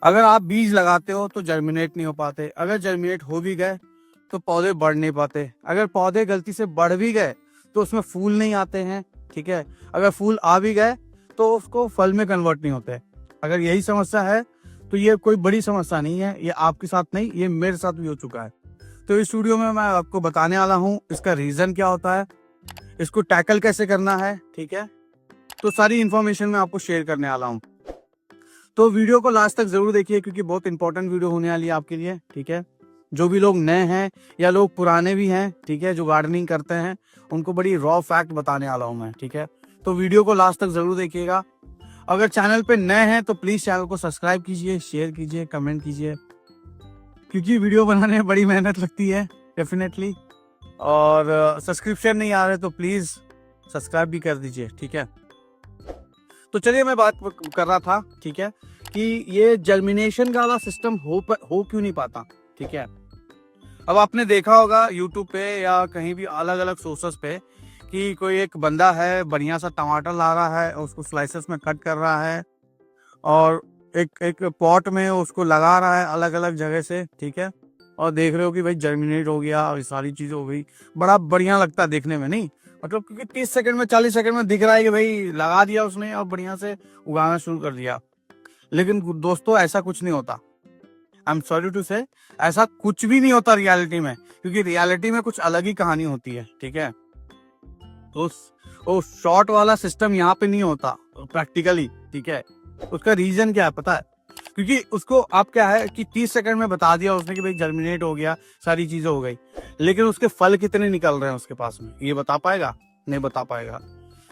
अगर आप बीज लगाते हो तो जर्मिनेट नहीं हो पाते, अगर जर्मिनेट हो भी गए तो पौधे बढ़ नहीं पाते, अगर पौधे गलती से बढ़ भी गए तो उसमें फूल नहीं आते हैं, ठीक है। अगर फूल आ भी गए तो उसको फल में कन्वर्ट नहीं होते। अगर यही समस्या है तो ये कोई बड़ी समस्या नहीं है, ये आपके साथ नहीं, ये मेरे साथ भी हो चुका है। तो इस वीडियो में मैं आपको बताने वाला हूँ इसका रीजन क्या होता है, इसको टैकल कैसे करना है, ठीक है। तो सारी इन्फॉर्मेशन मैं आपको शेयर करने वाला हूँ, तो वीडियो को लास्ट तक जरूर देखिए क्योंकि बहुत इंपॉर्टेंट वीडियो होने वाली है आपके लिए, ठीक है। जो भी लोग नए हैं या लोग पुराने भी हैं, ठीक है, जो गार्डनिंग करते हैं, उनको बड़ी रॉ फैक्ट बताने वाला हूँ मैं, ठीक है। तो वीडियो को लास्ट तक जरूर देखिएगा। अगर चैनल पे नए हैं तो प्लीज चैनल को सब्सक्राइब कीजिए, शेयर कीजिए, कमेंट कीजिए, क्योंकि वीडियो बनाने में बड़ी मेहनत लगती है डेफिनेटली। और सब्सक्रिप्शन नहीं आ रहे तो प्लीज सब्सक्राइब भी कर दीजिए, ठीक है। तो चलिए मैं बात कर रहा था, ठीक है, कि ये जर्मिनेशन का वाला सिस्टम हो क्यों नहीं पाता, ठीक है। अब आपने देखा होगा यूट्यूब पे या कहीं भी अलग अलग सोर्सेस पे कि कोई एक बंदा है बढ़िया सा टमाटर ला रहा है, उसको स्लाइसेस में कट कर रहा है और एक एक पॉट में उसको लगा रहा है अलग अलग जगह से, ठीक है। और देख रहे हो कि भाई जर्मिनेट हो गया और सारी चीजें हो गई, बड़ा बढ़िया लगता है देखने में, नहीं मतलब, क्योंकि 30 सेकंड में 40 सेकंड में दिख रहा है कि भाई लगा दिया उसने और बढ़िया से उगाना शुरू कर दिया। लेकिन दोस्तों ऐसा कुछ नहीं होता, आई एम सॉरी टू से, ऐसा कुछ भी नहीं होता रियलिटी में, क्योंकि रियलिटी में कुछ अलग ही कहानी होती है, ठीक है। तो वो शॉर्ट वाला सिस्टम यहाँ पे नहीं होता प्रैक्टिकली, ठीक है। उसका रीजन क्या है पता है, क्योंकि उसको आप क्या है कि 30 सेकंड में बता दिया उसने कि भाई जर्मिनेट हो गया, सारी चीजें हो गई, लेकिन उसके फल कितने निकल रहे हैं उसके पास में, ये बता पाएगा? नहीं बता पाएगा,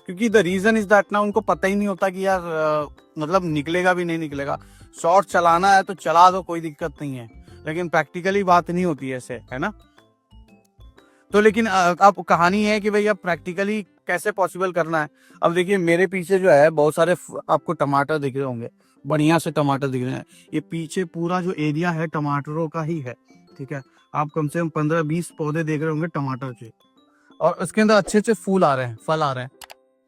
क्योंकि द रीजन इज दैट ना, उनको पता ही नहीं होता कि यार मतलब निकलेगा भी नहीं निकलेगा। शॉर्ट चलाना है तो चला दो, कोई दिक्कत नहीं है, लेकिन प्रैक्टिकली बात नहीं होती ऐसे, है ना। तो लेकिन अब कहानी है कि भाई अब प्रैक्टिकली कैसे पॉसिबल करना है। अब देखिए मेरे पीछे जो है बहुत सारे आपको टमाटर दिख रहे होंगे, बढ़िया से टमाटर दिख रहे हैं, ये पीछे पूरा जो एरिया है टमाटरों का ही है, ठीक है। आप कम से कम 15-20 पौधे देख रहे होंगे टमाटर के, और उसके अंदर अच्छे अच्छे फूल आ रहे हैं, फल आ रहे हैं।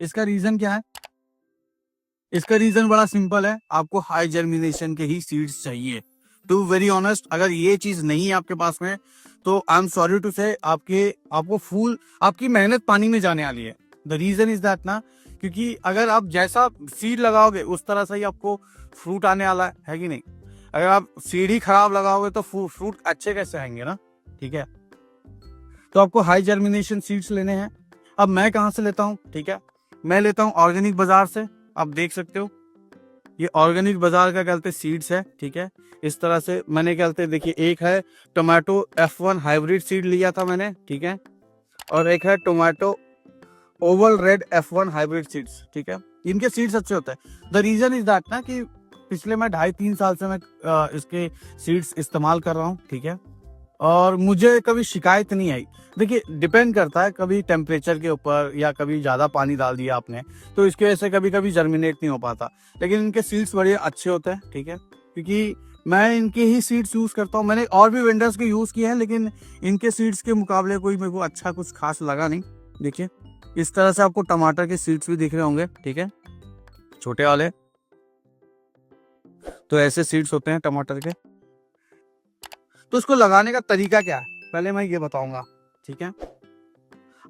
इसका रीजन क्या है? इसका रीजन बड़ा सिंपल है, आपको हाई जर्मिनेशन के ही सीड्स चाहिए। टू वेरी ऑनेस्ट, अगर ये चीज नहीं है आपके पास में तो आई एम सॉरी टू से आपको फूल, आपकी मेहनत पानी में जाने वाली है। द रीजन इज दैट ना, क्योंकि अगर आप जैसा सीड लगाओगे उस तरह से ही आपको फ्रूट आने वाला है कि नहीं। अगर आप सीड ही खराब लगाओगे तो फ्रूट अच्छे कैसे आएंगे ना, ठीक है। तो आपको हाई जर्मिनेशन सीड्स लेने हैं। अब मैं कहाँ से लेता हूँ, ठीक है, मैं लेता हूँ ऑर्गेनिक बाजार से। आप देख सकते हो ये ऑर्गेनिक बाजार का कहते सीड्स है, ठीक है। इस तरह से मैंने कहते देखिए, एक है टोमेटो F1 हाइब्रिड सीड लिया था मैंने, ठीक है, और एक है tomato Oval red F1 hybrid seeds, ठीक है। इनके सीड्स अच्छे होते हैं। द रीजन इज दैट ना कि पिछले मैं 2.5-3 साल से मैं इसके सीड्स इस्तेमाल कर रहा हूँ, ठीक है, और मुझे कभी शिकायत नहीं आई। देखिए डिपेंड करता है कभी टेम्परेचर के ऊपर, या कभी ज़्यादा पानी डाल दिया आपने तो इसकी वजह से कभी कभी जर्मिनेट नहीं हो पाता, लेकिन इनके सीड्स बड़े अच्छे होते हैं, ठीक है। क्योंकि मैं इनके ही सीड्स यूज़ करता हूँ, मैंने और भी वेंडर्स के यूज़ किए हैं, लेकिन इनके सीड्स के मुकाबले कोई मेरे को अच्छा कुछ खास लगा नहीं। देखिए इस तरह से आपको टमाटर के सीड्स भी दिख रहे होंगे, ठीक है, छोटे वाले। तो ऐसे सीड्स होते हैं टमाटर के। तो इसको लगाने का तरीका क्या है पहले मैं ये बताऊंगा, ठीक है।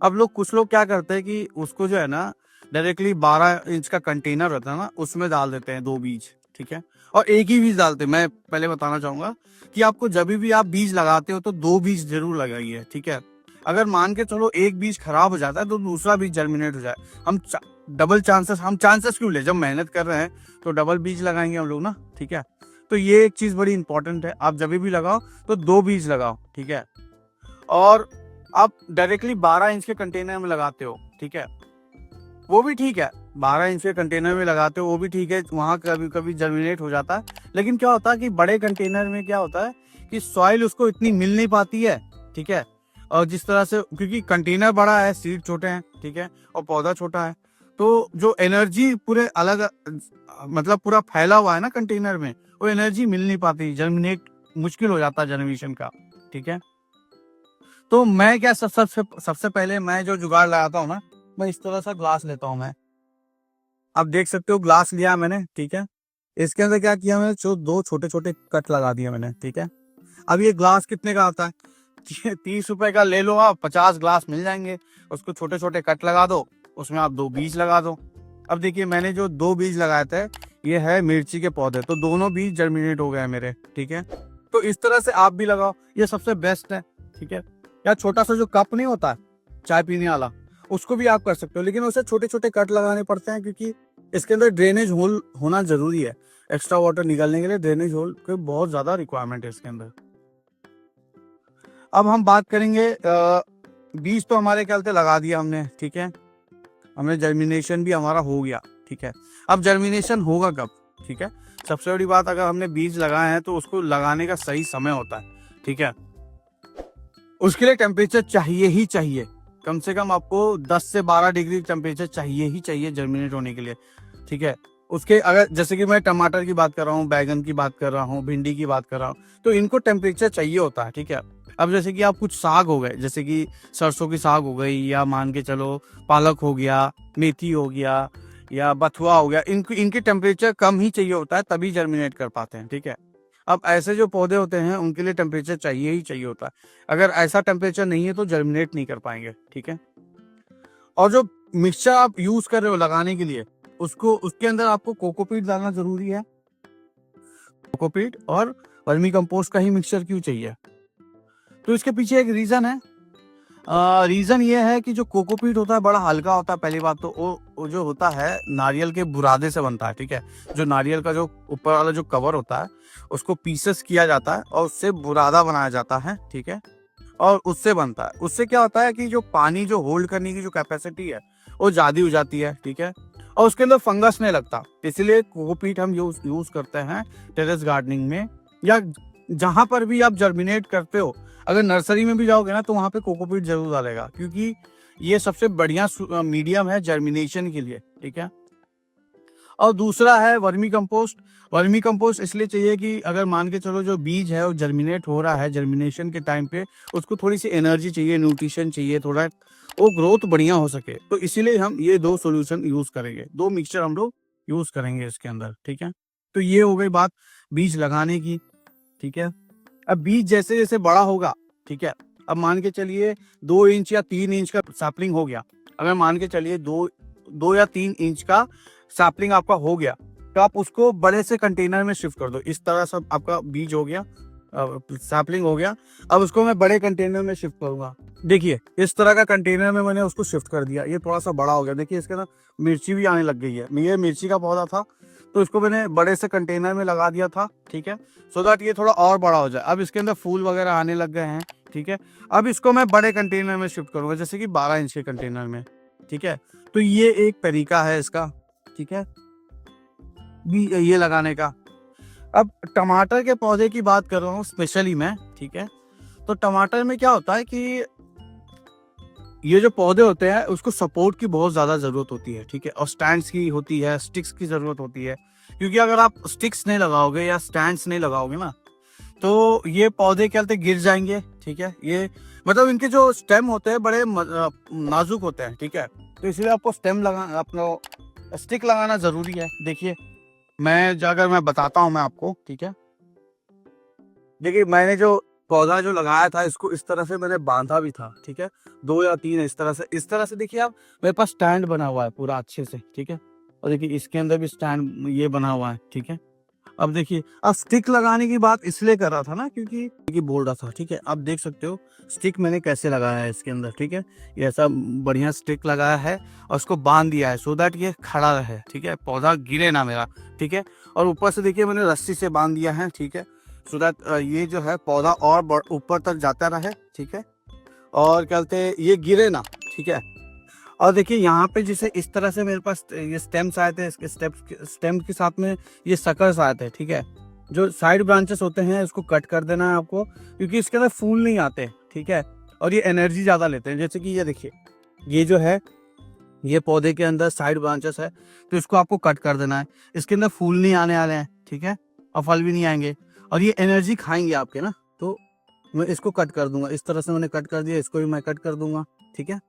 अब कुछ लोग क्या करते हैं कि उसको जो है ना डायरेक्टली 12 इंच का कंटेनर होता है ना, उसमें डाल देते हैं 2 बीज, ठीक है, और एक ही बीज डालते हैं। मैं पहले बताना चाहूंगा कि आपको जब भी आप बीज लगाते हो तो 2 बीज जरूर लगाइए, ठीक है। अगर मान के चलो एक बीज खराब हो जाता है तो दूसरा बीज जर्मिनेट हो जाए, हम डबल चांसेस, हम चांसेस क्यों ले, जब मेहनत कर रहे हैं तो डबल बीज लगाएंगे हम लोग ना, ठीक है। तो ये एक चीज बड़ी इंपॉर्टेंट है, आप जब भी लगाओ तो 2 बीज लगाओ, ठीक है। और आप डायरेक्टली 12 इंच के कंटेनर में लगाते हो, ठीक है, वो भी ठीक है, 12 इंच के कंटेनर में लगाते हो वो भी ठीक है, वहां कभी कभी जर्मिनेट हो जाता है। लेकिन क्या होता है कि बड़े कंटेनर में क्या होता है कि सॉइल उसको इतनी मिल नहीं पाती है, ठीक है। और जिस तरह से, क्योंकि कंटेनर बड़ा है, सीड छोटे हैं, ठीक है, और पौधा छोटा है, तो जो एनर्जी पूरे अलग मतलब पूरा फैला हुआ है ना कंटेनर में, वो एनर्जी मिल नहीं पाती, जर्मिनेट मुश्किल हो जाता है जर्मिनेशन का, ठीक है। तो मैं क्या सबसे पहले मैं जो जुगाड़ लगाता हूँ ना, मैं इस तरह सा ग्लास लेता हूँ मैं। आप देख सकते हो ग्लास लिया मैंने, ठीक है, इसके अंदर क्या किया मैंने, जो 2 छोटे छोटे कट लगा दिए मैंने, ठीक है। अब ये ग्लास कितने का आता है, 30 रुपए का ले लो आप, 50 ग्लास मिल जाएंगे। उसको छोटे छोटे कट लगा दो, उसमें आप 2 बीज लगा दो। अब देखिए मैंने जो 2 बीज लगाए थे, ये है मिर्ची के पौधे, तो दोनों बीज जर्मिनेट हो गए मेरे, ठीक है। तो इस तरह से आप भी लगाओ, ये सबसे बेस्ट है, ठीक है। या छोटा सा जो कप नहीं होता चाय पीने वाला, उसको भी आप कर सकते हो, लेकिन उसे छोटे छोटे कट लगाने पड़ते हैं, क्योंकि इसके अंदर ड्रेनेज होल होना जरूरी है। एक्स्ट्रा वाटर निकालने के लिए ड्रेनेज होल की बहुत ज्यादा रिक्वायरमेंट है इसके अंदर। अब हम बात करेंगे, बीज तो हमारे ख्याल से लगा दिया हमने, ठीक है। हमने जर्मिनेशन भी हमारा हो गया, ठीक है। अब जर्मिनेशन होगा कब, ठीक है। सबसे बड़ी बात, अगर हमने बीज लगाए हैं तो उसको लगाने का सही समय होता है, ठीक है। उसके लिए टेम्परेचर चाहिए ही चाहिए, कम से कम आपको 10 से 12 डिग्री टेम्परेचर चाहिए ही चाहिए जर्मिनेट होने के लिए, ठीक है। उसके अगर जैसे कि मैं टमाटर की बात कर रहा हूँ, बैगन की बात कर रहा हूँ, भिंडी की बात कर रहा हूँ, तो इनको टेम्परेचर चाहिए होता है, ठीक है। अब जैसे कि आप कुछ साग हो गए, जैसे कि सरसों की साग हो गई, या मान के चलो पालक हो गया, मेथी हो गया, या बथुआ हो गया, इनकी टेम्परेचर कम ही चाहिए होता है, तभी जर्मिनेट कर पाते हैं, ठीक है। अब ऐसे जो पौधे होते हैं उनके लिए टेम्परेचर चाहिए ही चाहिए होता है। अगर ऐसा टेम्परेचर नहीं है तो जर्मिनेट नहीं कर पाएंगे, ठीक है। और जो मिक्सचर आप यूज कर रहे हो लगाने के लिए, उसको उसके अंदर आपको कोकोपीट डालना जरूरी है। कोकोपीट और वर्मी कंपोस्ट का ही मिक्सचर क्यों चाहिए, तो इसके पीछे एक रीजन है। रीजन ये है कि जो कोकोपीट होता है बड़ा हल्का होता है, पहली बात तो वो जो होता है नारियल के बुरादे से बनता है, ठीक है। जो नारियल का जो ऊपर वाला जो कवर होता है, उसको पीसेस किया जाता है और उससे बुरादा बनाया जाता है, ठीक है। और उससे बनता है, उससे क्या होता है कि जो पानी जो होल्ड करने की जो कैपेसिटी है वो ज्यादा हो जाती है, ठीक है। और उसके अंदर फंगस नहीं लगता, इसलिए कोकोपीट हम यूज करते हैं टेरेस गार्डनिंग में, या जहां पर भी आप जर्मिनेट करते हो। अगर नर्सरी में भी जाओगे ना तो वहां पे कोकोपीट जरूर डालेगा, क्योंकि ये सबसे बढ़िया मीडियम है जर्मिनेशन के लिए, ठीक है। और दूसरा है वर्मी कंपोस्ट। वर्मी कंपोस्ट इसलिए चाहिए कि अगर मान के चलो जो बीज है वो जर्मिनेट हो रहा है, जर्मिनेशन के टाइम पे उसको थोड़ी सी एनर्जी चाहिए, न्यूट्रिशन चाहिए, थोड़ा वो ग्रोथ बढ़िया हो सके, तो इसीलिए हम ये 2 सॉल्यूशन यूज करेंगे, 2 मिक्सचर हम लोग यूज करेंगे इसके अंदर, ठीक है। तो ये हो गई बात बीज लगाने की, ठीक है। अब बीज जैसे जैसे बड़ा होगा, ठीक है। अब मान के चलिए 2 इंच या 3 इंच का सैपलिंग हो गया, अगर मान के चलिए 2 या 3 इंच का सैपलिंग आपका हो गया, तो आप उसको बड़े से कंटेनर में शिफ्ट कर दो। इस तरह से आपका बीज हो गया, सैपलिंग हो गया। अब उसको मैं बड़े कंटेनर में शिफ्ट करूंगा। देखिए इस तरह का कंटेनर में मैंने उसको शिफ्ट कर दिया, ये थोड़ा सा बड़ा हो गया। देखिए इसके ना मिर्ची भी आने लग गई है, ये मिर्ची का पौधा था, तो इसको मैंने बड़े से कंटेनर में लगा दिया था, ठीक है, सो दैट ये थोड़ा और बड़ा हो जाए। अब इसके अंदर फूल वगैरह आने लग गए हैं, ठीक है। अब इसको मैं बड़े कंटेनर में शिफ्ट करूंगा, जैसे कि 12 इंच के कंटेनर में, ठीक है। तो ये एक तरीका है इसका, ठीक है, ये लगाने का। अब टमाटर के पौधे की बात कर रहा हूँ स्पेशली मैं, ठीक है। तो टमाटर में क्या होता है कि ये जो पौधे होते हैं उसको सपोर्ट की बहुत ज्यादा जरूरत होती है, ठीक है। और स्टैंड्स की होती है, स्टिक्स की जरूरत होती है, क्योंकि अगर आप स्टिक्स नहीं लगाओगे या स्टैंड्स नहीं लगाओगे ना, तो ये पौधे क्या होते हैं, गिर जाएंगे, ठीक है। ये मतलब इनके जो स्टेम होते हैं बड़े नाजुक होते हैं, ठीक है। तो इसलिए आपको स्टेम लगा अपना स्टिक लगाना जरूरी है। देखिए अगर मैं बताता हूँ मैं आपको, ठीक है। देखिए मैंने जो पौधा जो लगाया था इसको इस तरह से मैंने बांधा भी था, ठीक है। 2 या 3 इस तरह से देखिए आप, मेरे पास स्टैंड बना हुआ है पूरा अच्छे से, ठीक है। और देखिए इसके अंदर भी स्टैंड ये बना हुआ है, ठीक है। अब देखिए, अब स्टिक लगाने की बात इसलिए कर रहा था ना क्योंकि बोल रहा था, ठीक है। आप देख सकते हो स्टिक मैंने कैसे लगाया है इसके अंदर, ठीक है। ये ऐसा बढ़िया स्टिक लगाया है और उसको बांध दिया है, सो दैट ये खड़ा रहे, ठीक है, पौधा गिरे ना मेरा, ठीक है। और ऊपर से देखिए मैंने रस्सी से बांध दिया है, ठीक है, सो दैट ये जो है पौधा और ऊपर तक जाता रहे, ठीक है। और क्या कहते हैं, ये गिरे ना, ठीक है। और देखिए यहाँ पे जैसे इस तरह से मेरे पास ये स्टेम्स आए थे, इसके स्टेम के साथ में ये सकर्स आए थे, ठीक है। जो साइड ब्रांचेस होते हैं इसको कट कर देना है आपको, क्योंकि इसके अंदर फूल नहीं आते, ठीक है। और ये एनर्जी ज़्यादा लेते हैं, जैसे कि ये देखिए, ये जो है ये पौधे के अंदर साइड ब्रांचेस है, तो इसको आपको कट कर देना है। इसके अंदर फूल नहीं आने वाले हैं, ठीक है, और फल भी नहीं आएंगे, और ये एनर्जी खाएंगे आपके ना, तो मैं इसको कट कर दूंगा। इस तरह से मैंने कट कर दिया, इसको भी मैं कट कर दूंगा, ठीक है।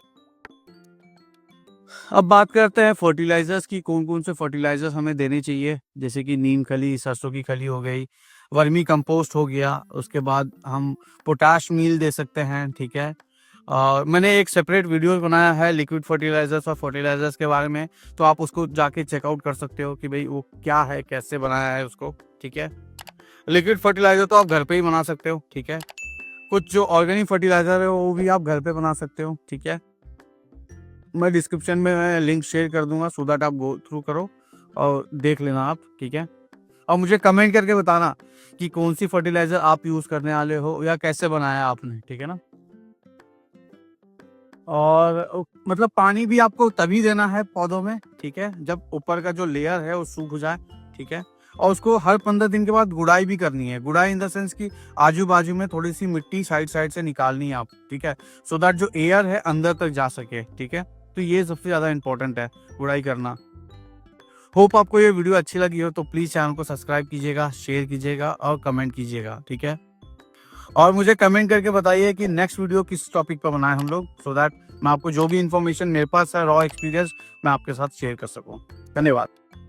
अब बात करते हैं फर्टिलाइजर्स की, कौन कौन से फर्टिलाइजर्स हमें देने चाहिए। जैसे कि नीम खली, सरसों की खली हो गई, वर्मी कंपोस्ट हो गया, उसके बाद हम पोटाश मील दे सकते हैं, ठीक है। और मैंने एक सेपरेट वीडियो बनाया है लिक्विड फर्टिलाइजर्स और फर्टिलाइजर्स के बारे में, तो आप उसको जाके चेकआउट कर सकते हो कि भाई वो क्या है, कैसे बनाया है उसको, ठीक है। लिक्विड फर्टिलाइजर तो आप घर पे ही बना सकते हो, ठीक है। कुछ जो ऑर्गेनिक फर्टिलाइजर है वो भी आप घर पे बना सकते हो, ठीक है। मैं डिस्क्रिप्शन में लिंक शेयर कर दूंगा, सो दैट आप गो थ्रू करो और देख लेना आप, ठीक है। और मुझे कमेंट करके बताना कि कौन सी फर्टिलाइजर आप यूज करने वाले हो या कैसे बनाया आपने, ठीक है ना। और मतलब पानी भी आपको तभी देना है पौधों में, ठीक है, जब ऊपर का जो लेयर है वो सूख जाए, ठीक है। और उसको हर 15 दिन के बाद गुड़ाई भी करनी है। गुड़ाई इन द सेंस कि आजू बाजू में थोड़ी सी मिट्टी साइड साइड से निकालनी है आप, ठीक है, सो दैट जो एयर है अंदर तक जा सके, ठीक है। तो ये सबसे ज्यादा इंपॉर्टेंट है, गुड़ाई करना। होप आपको ये वीडियो अच्छी लगी हो, तो प्लीज चैनल को सब्सक्राइब कीजिएगा, शेयर कीजिएगा और कमेंट कीजिएगा, ठीक है। और मुझे कमेंट करके बताइए कि नेक्स्ट वीडियो किस टॉपिक पर बनाए हम लोग, सो दैट मैं आपको जो भी इन्फॉर्मेशन मेरे पास है, रॉ एक्सपीरियंस, मैं आपके साथ शेयर कर सकूं। धन्यवाद।